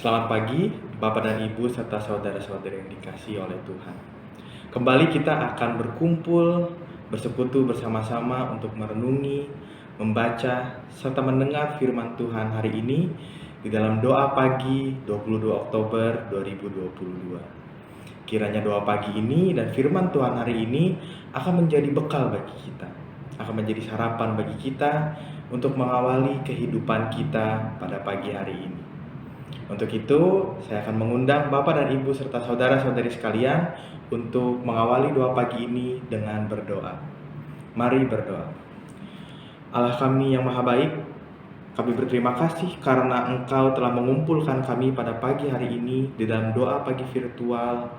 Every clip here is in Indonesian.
Selamat pagi, Bapak dan Ibu serta saudara-saudari yang dikasihi oleh Tuhan. Kembali kita akan berkumpul, bersekutu bersama-sama untuk merenungi, membaca, serta mendengar firman Tuhan hari ini di dalam doa pagi 22 Oktober 2022. Kiranya doa pagi ini dan firman Tuhan hari ini akan menjadi bekal bagi kita, akan menjadi sarapan bagi kita untuk mengawali kehidupan kita pada pagi hari ini. Untuk itu, saya akan mengundang Bapak dan Ibu serta saudara-saudari sekalian untuk mengawali doa pagi ini dengan berdoa. Mari berdoa. Allah kami yang maha baik, kami berterima kasih karena Engkau telah mengumpulkan kami pada pagi hari ini di dalam doa pagi virtual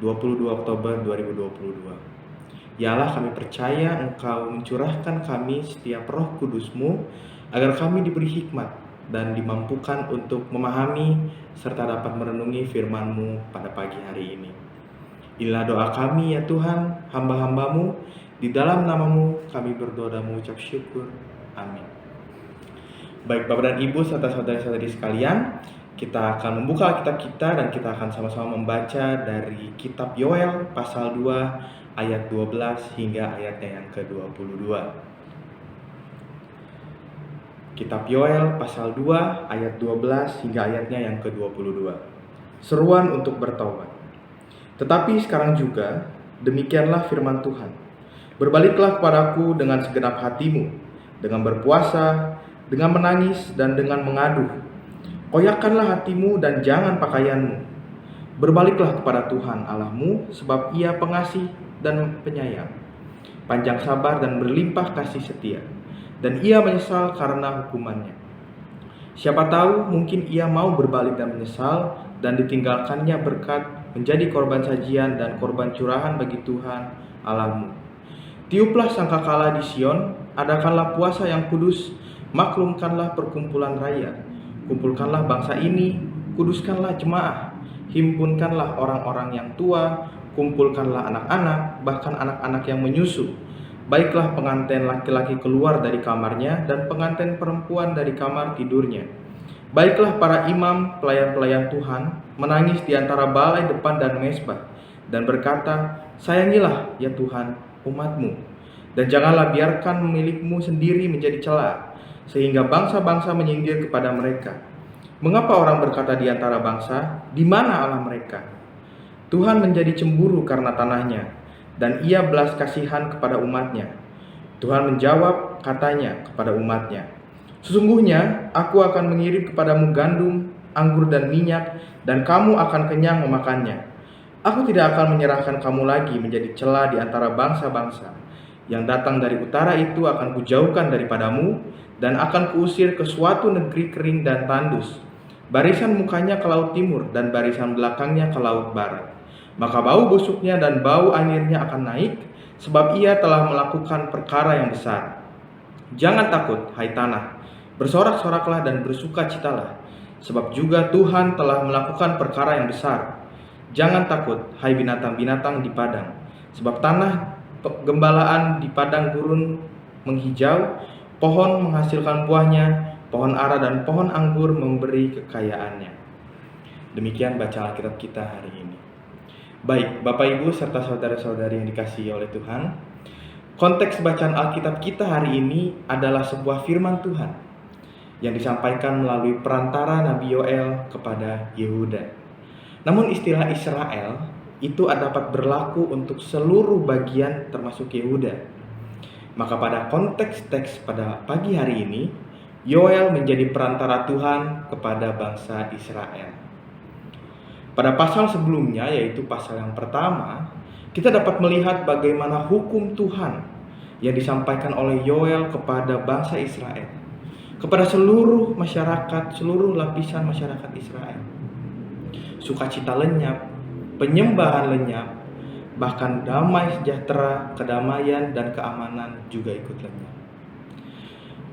22 Oktober 2022. Ya Allah, kami percaya Engkau mencurahkan kami setiap roh kudus-Mu agar kami diberi hikmat dan dimampukan untuk memahami serta dapat merenungi firman-Mu pada pagi hari ini. Inilah doa kami ya Tuhan, hamba-hamba-Mu, di dalam nama-Mu kami berdoa dan mengucap syukur. Amin. Baik Bapak dan Ibu serta saudara-saudari sekalian, kita akan membuka Alkitab kita dan kita akan sama-sama membaca dari kitab Yoel pasal 2 ayat 12 hingga ayatnya yang ke-22. Kitab Yoel pasal 2 ayat 12 hingga ayatnya yang ke-22. Seruan untuk bertaubat. Tetapi sekarang juga, demikianlah firman Tuhan. Berbaliklah kepadaku dengan segenap hatimu, dengan berpuasa, dengan menangis, dan dengan mengadu. Koyakkanlah hatimu dan jangan pakaianmu. Berbaliklah kepada Tuhan Allahmu, sebab Ia pengasih dan penyayang, panjang sabar dan berlimpah kasih setia, dan Ia menyesal karena hukumannya. Siapa tahu mungkin Ia mau berbalik dan menyesal dan ditinggalkannya berkat menjadi korban sajian dan korban curahan bagi Tuhan Allahmu. Tiuplah sangkakala di Sion, adakanlah puasa yang kudus, maklumkanlah perkumpulan raya, kumpulkanlah bangsa ini, kuduskanlah jemaah, himpunkanlah orang-orang yang tua, kumpulkanlah anak-anak, bahkan anak-anak yang menyusu. Baiklah pengantin laki-laki keluar dari kamarnya dan pengantin perempuan dari kamar tidurnya. Baiklah para imam, pelayan-pelayan Tuhan, menangis di antara balai depan dan mezbah, dan berkata, sayangilah ya Tuhan umat-Mu, dan janganlah biarkan milik-Mu sendiri menjadi cela, sehingga bangsa-bangsa menyindir kepada mereka. Mengapa orang berkata di antara bangsa, di mana Allah mereka? Tuhan menjadi cemburu karena tanahnya, dan Ia belas kasihan kepada umatnya. Tuhan menjawab katanya kepada umatnya, sesungguhnya aku akan mengirim kepadamu gandum, anggur dan minyak, dan kamu akan kenyang memakannya. Aku tidak akan menyerahkan kamu lagi menjadi cela di antara bangsa-bangsa. Yang datang dari utara itu akan kujauhkan daripadamu, dan akan kuusir ke suatu negeri kering dan tandus. Barisan mukanya ke laut timur, dan barisan belakangnya ke laut barat. Maka bau busuknya dan bau airnya akan naik, sebab ia telah melakukan perkara yang besar. Jangan takut, hai tanah, bersorak-soraklah dan bersukacitalah, sebab juga Tuhan telah melakukan perkara yang besar. Jangan takut, hai binatang-binatang di padang, sebab tanah gembalaan di padang gurun menghijau, pohon menghasilkan buahnya, pohon ara dan pohon anggur memberi kekayaannya. Demikian baca Alkitab kita hari ini. Baik, Bapak Ibu serta saudara-saudari yang dikasihi oleh Tuhan, konteks bacaan Alkitab kita hari ini adalah sebuah firman Tuhan yang disampaikan melalui perantara Nabi Yoel kepada Yehuda. Namun istilah Israel itu dapat berlaku untuk seluruh bagian termasuk Yehuda. Maka pada konteks teks pada pagi hari ini, Yoel menjadi perantara Tuhan kepada bangsa Israel. Pada pasal sebelumnya, yaitu pasal yang pertama, kita dapat melihat bagaimana hukum Tuhan yang disampaikan oleh Yoel kepada bangsa Israel, kepada seluruh masyarakat, seluruh lapisan masyarakat Israel. Sukacita lenyap, penyembahan lenyap, bahkan damai sejahtera, kedamaian dan keamanan juga ikut lenyap.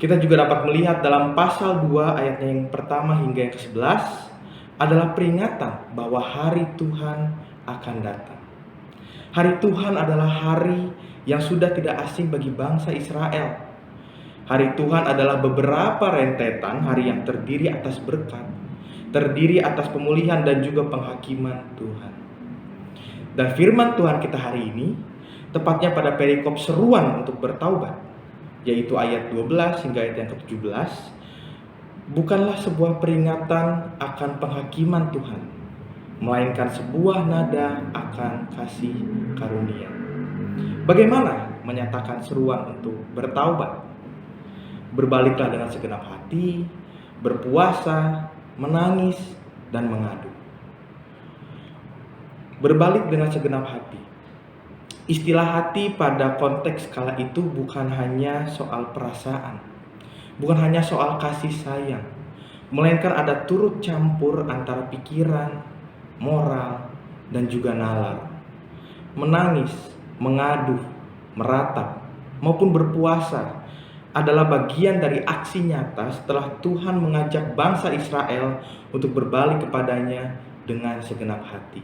Kita juga dapat melihat dalam pasal 2 ayatnya yang pertama hingga yang ke-11 adalah peringatan bahwa hari Tuhan akan datang. Hari Tuhan adalah hari yang sudah tidak asing bagi bangsa Israel. Hari Tuhan adalah beberapa rentetan hari yang terdiri atas berkat terdiri atas pemulihan dan juga penghakiman Tuhan. Dan firman Tuhan kita hari ini, tepatnya pada perikop seruan untuk bertaubat, yaitu ayat 12 hingga ayat yang ke-17, bukanlah sebuah peringatan akan penghakiman Tuhan, melainkan sebuah nada akan kasih karunia. Bagaimana menyatakan seruan untuk bertaubat? Berbaliklah dengan segenap hati, berpuasa, menangis, dan mengadu. Berbalik dengan segenap hati. Istilah hati pada konteks kala itu bukan hanya soal perasaan, bukan hanya soal kasih sayang, melainkan ada turut campur antara pikiran, moral, dan juga nalar. Menangis, mengadu, meratap, maupun berpuasa adalah bagian dari aksi nyata setelah Tuhan mengajak bangsa Israel untuk berbalik kepadanya dengan segenap hati.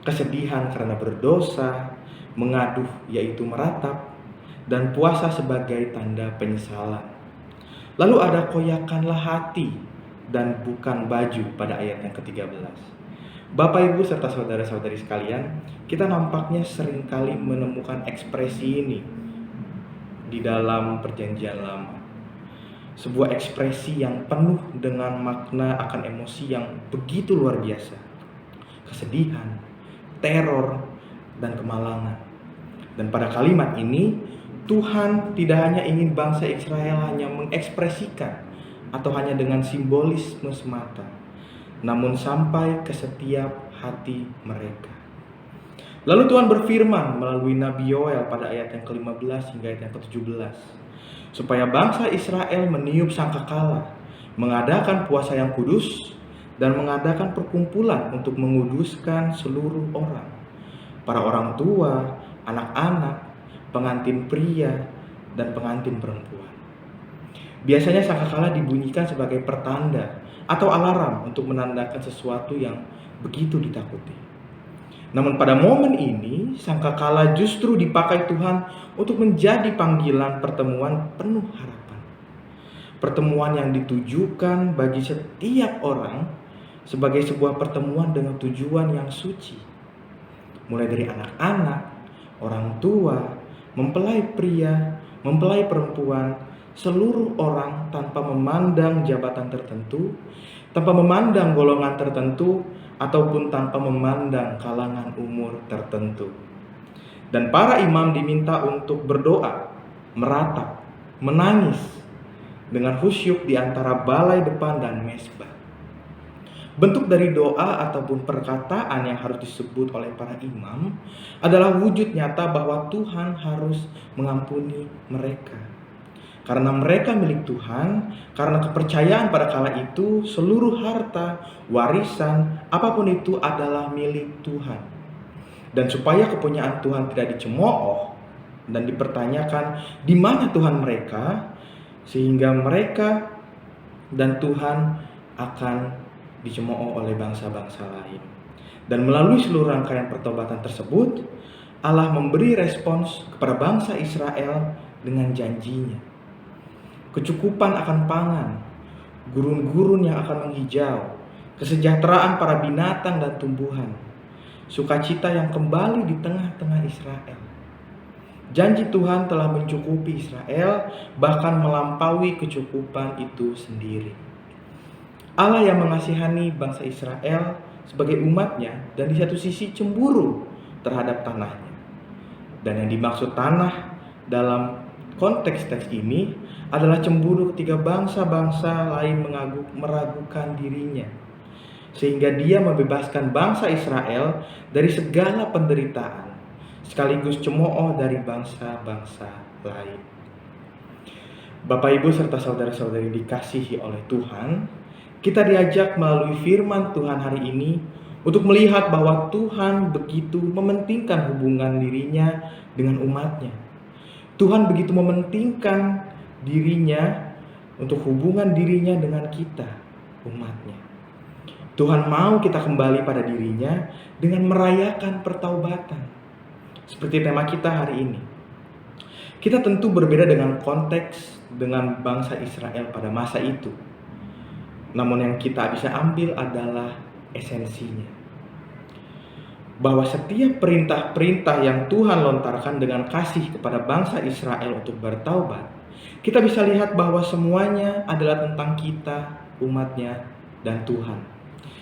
Kesedihan karena berdosa, mengadu yaitu meratap, dan puasa sebagai tanda penyesalan. Lalu ada koyakanlah hati dan bukan baju pada ayat yang ke-13. Bapak, Ibu, serta saudara-saudari sekalian, kita nampaknya seringkali menemukan ekspresi ini di dalam Perjanjian Lama. Sebuah ekspresi yang penuh dengan makna akan emosi yang begitu luar biasa. Kesedihan, teror, dan kemalangan. Dan pada kalimat ini, Tuhan tidak hanya ingin bangsa Israel hanya mengekspresikan atau hanya dengan simbolisme semata, namun sampai ke setiap hati mereka. Lalu Tuhan berfirman melalui Nabi Yoel pada ayat yang ke-15 hingga ayat yang ke-17, supaya bangsa Israel meniup sangkakala, mengadakan puasa yang kudus, dan mengadakan perkumpulan untuk menguduskan seluruh orang, para orang tua, anak-anak, pengantin pria, dan pengantin perempuan. Biasanya sangkakala dibunyikan sebagai pertanda atau alarm untuk menandakan sesuatu yang begitu ditakuti. Namun pada momen ini, sangkakala justru dipakai Tuhan untuk menjadi panggilan pertemuan penuh harapan. Pertemuan yang ditujukan bagi setiap orang sebagai sebuah pertemuan dengan tujuan yang suci. Mulai dari anak-anak, orang tua, mempelai pria, mempelai perempuan, seluruh orang tanpa memandang jabatan tertentu, tanpa memandang golongan tertentu, ataupun tanpa memandang kalangan umur tertentu. Dan para imam diminta untuk berdoa, meratap, menangis dengan khusyuk di antara balai depan dan mezbah. Bentuk dari doa ataupun perkataan yang harus disebut oleh para imam adalah wujud nyata bahwa Tuhan harus mengampuni mereka. Karena mereka milik Tuhan, karena kepercayaan pada kala itu seluruh harta, warisan, apapun itu adalah milik Tuhan. Dan supaya kepunyaan Tuhan tidak dicemooh dan dipertanyakan di mana Tuhan mereka, sehingga mereka dan Tuhan akan dicemooh oleh bangsa-bangsa lain. Dan melalui seluruh rangkaian pertobatan tersebut, Allah memberi respons kepada bangsa Israel dengan janjinya. Kecukupan akan pangan, gurun-gurun yang akan menghijau, kesejahteraan para binatang dan tumbuhan, sukacita yang kembali di tengah-tengah Israel. Janji Tuhan telah mencukupi Israel, bahkan melampaui kecukupan itu sendiri. Allah yang mengasihani bangsa Israel sebagai umatnya dan di satu sisi cemburu terhadap tanahnya. Dan yang dimaksud tanah dalam konteks teks ini adalah cemburu ketika bangsa-bangsa lain meragukan dirinya, sehingga dia membebaskan bangsa Israel dari segala penderitaan, sekaligus cemooh dari bangsa-bangsa lain. Bapak, Ibu, serta saudara-saudari dikasihi oleh Tuhan, kita diajak melalui firman Tuhan hari ini untuk melihat bahwa Tuhan begitu mementingkan hubungan dirinya dengan umatnya. Tuhan begitu mementingkan dirinya untuk hubungan dirinya dengan kita, umatnya. Tuhan mau kita kembali pada dirinya dengan merayakan pertaubatan. Seperti tema kita hari ini. Kita tentu berbeda dengan konteks dengan bangsa Israel pada masa itu. Namun yang kita bisa ambil adalah esensinya. Bahwa setiap perintah-perintah yang Tuhan lontarkan dengan kasih kepada bangsa Israel untuk bertaubat, kita bisa lihat bahwa semuanya adalah tentang kita, umatnya, dan Tuhan.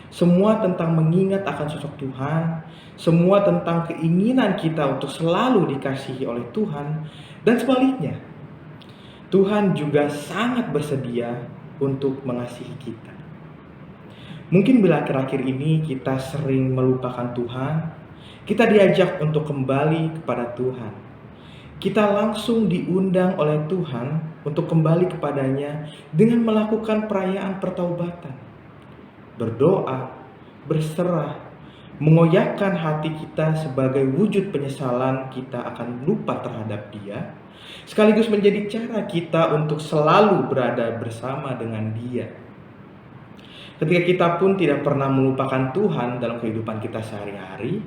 Semua tentang mengingat akan sosok Tuhan, semua tentang keinginan kita untuk selalu dikasihi oleh Tuhan, dan sebaliknya. Tuhan juga sangat bersedia untuk mengasihi kita. Mungkin bila akhir-akhir ini kita sering melupakan Tuhan, kita diajak untuk kembali kepada Tuhan. Kita langsung diundang oleh Tuhan untuk kembali kepadanya dengan melakukan perayaan pertaubatan. Berdoa, berserah, mengoyakkan hati kita sebagai wujud penyesalan kita akan lupa terhadap Dia, sekaligus menjadi cara kita untuk selalu berada bersama dengan Dia. Ketika kita pun tidak pernah melupakan Tuhan dalam kehidupan kita sehari-hari,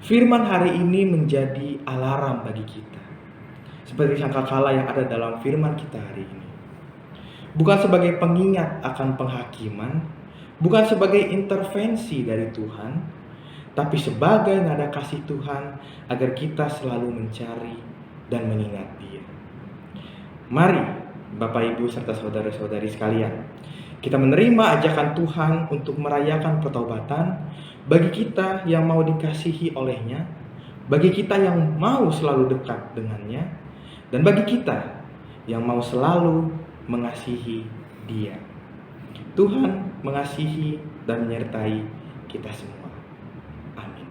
firman hari ini menjadi alarm bagi kita. Seperti sangkakala yang ada dalam firman kita hari ini. Bukan sebagai pengingat akan penghakiman, bukan sebagai intervensi dari Tuhan, tapi sebagai nada kasih Tuhan agar kita selalu mencari dan mengingat Dia. Mari Bapak Ibu serta saudara-saudari sekalian, kita menerima ajakan Tuhan untuk merayakan pertaubatan bagi kita yang mau dikasihi oleh-Nya, bagi kita yang mau selalu dekat dengannya, dan bagi kita yang mau selalu mengasihi Dia. Tuhan mengasihi dan menyertai kita semua. Amin.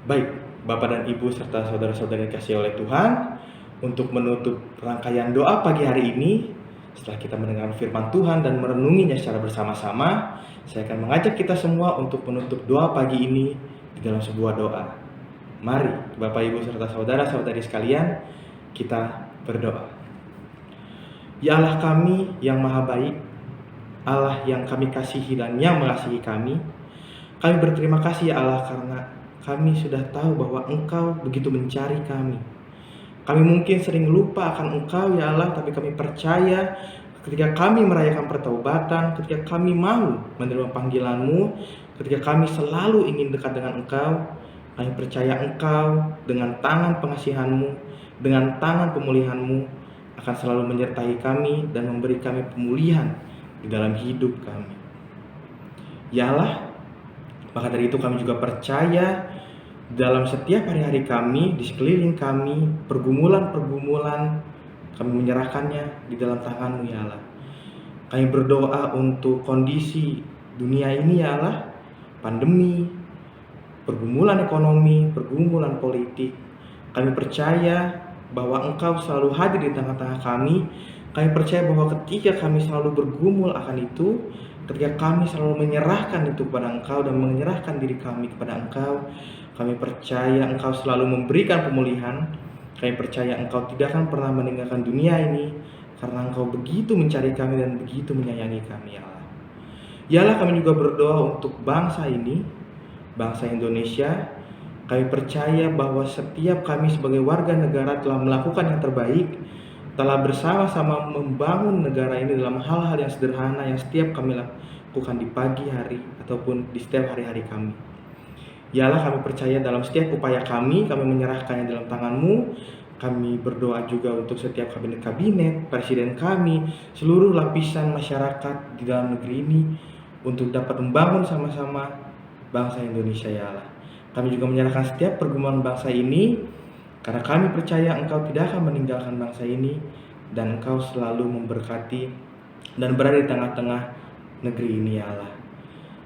Baik, Bapak dan Ibu serta saudara-saudari dikasihi oleh Tuhan, untuk menutup rangkaian doa pagi hari ini, setelah kita mendengar firman Tuhan dan merenunginya secara bersama-sama, saya akan mengajak kita semua untuk menutup doa pagi ini di dalam sebuah doa. Mari Bapak Ibu serta saudara-saudari sekalian, kita berdoa. Ya Allah kami yang maha baik, Allah yang kami kasihi dan yang mengasihi kami berterima kasih ya Allah karena kami sudah tahu bahwa Engkau begitu mencari kami. Kami mungkin sering lupa akan Engkau ya Allah, tapi kami percaya ketika kami merayakan pertaubatan, ketika kami mau menerima panggilan-Mu, ketika kami selalu ingin dekat dengan Engkau, kami percaya Engkau dengan tangan pengasihan-Mu, dengan tangan pemulihan-Mu akan selalu menyertai kami dan memberi kami pemulihan di dalam hidup kami. Ya Allah, maka dari itu kami juga percaya dalam setiap hari-hari kami, di sekeliling kami, pergumulan-pergumulan, kami menyerahkannya di dalam tangan-Mu ya Allah. Kami berdoa untuk kondisi dunia ini ya Allah, pandemi, pergumulan ekonomi, pergumulan politik. Kami percaya bahwa Engkau selalu hadir di tengah-tengah kami. Kami percaya bahwa ketika kami selalu bergumul akan itu, ketika kami selalu menyerahkan itu kepada Engkau dan menyerahkan diri kami kepada Engkau, kami percaya Engkau selalu memberikan pemulihan. Kami percaya Engkau tidak akan pernah meninggalkan dunia ini, karena Engkau begitu mencari kami dan begitu menyayangi kami ya Allah. Ya Allah, kami juga berdoa untuk bangsa ini, bangsa Indonesia. Kami percaya bahwa setiap kami sebagai warga negara telah melakukan yang terbaik, telah bersama-sama membangun negara ini dalam hal-hal yang sederhana yang setiap kami lakukan di pagi hari ataupun di setiap hari-hari kami. Ya Allah, kami percaya dalam setiap upaya kami menyerahkannya dalam tangan-Mu. Kami berdoa juga untuk setiap kabinet-kabinet, presiden kami, seluruh lapisan masyarakat di dalam negeri ini untuk dapat membangun sama-sama bangsa Indonesia ya Allah. Kami juga menyerahkan setiap pergumulan bangsa ini, karena kami percaya Engkau tidak akan meninggalkan bangsa ini, dan Engkau selalu memberkati dan berada di tengah-tengah negeri ini ya Allah.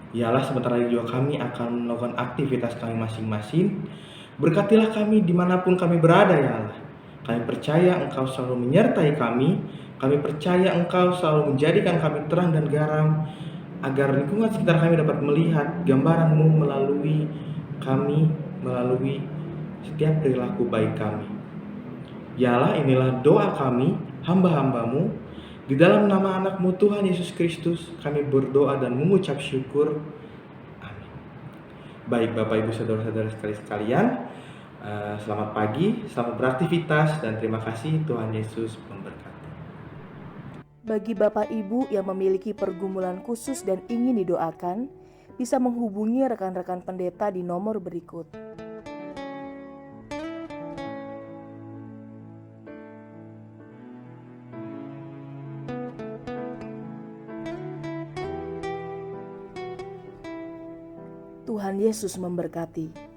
Ya Allah, sebentar lagi juga kami akan melakukan aktivitas kami masing-masing. Berkatilah kami dimanapun kami berada ya Allah. Kami percaya Engkau selalu menyertai kami. Kami percaya Engkau selalu menjadikan kami terang dan garam, agar lingkungan sekitar kami dapat melihat gambaran-Mu melalui kami, melalui setiap perilaku baik kami. Ya Allah, inilah doa kami, hamba-hamba-Mu. Di dalam nama anak-Mu Tuhan Yesus Kristus, kami berdoa dan mengucap syukur. Amin. Baik Bapak Ibu Saudara-saudara sekalian, selamat pagi, selamat beraktivitas, dan terima kasih. Tuhan Yesus memberkati. Bagi Bapak Ibu yang memiliki pergumulan khusus dan ingin didoakan, bisa menghubungi rekan-rekan pendeta di nomor berikut. Tuhan Yesus memberkati.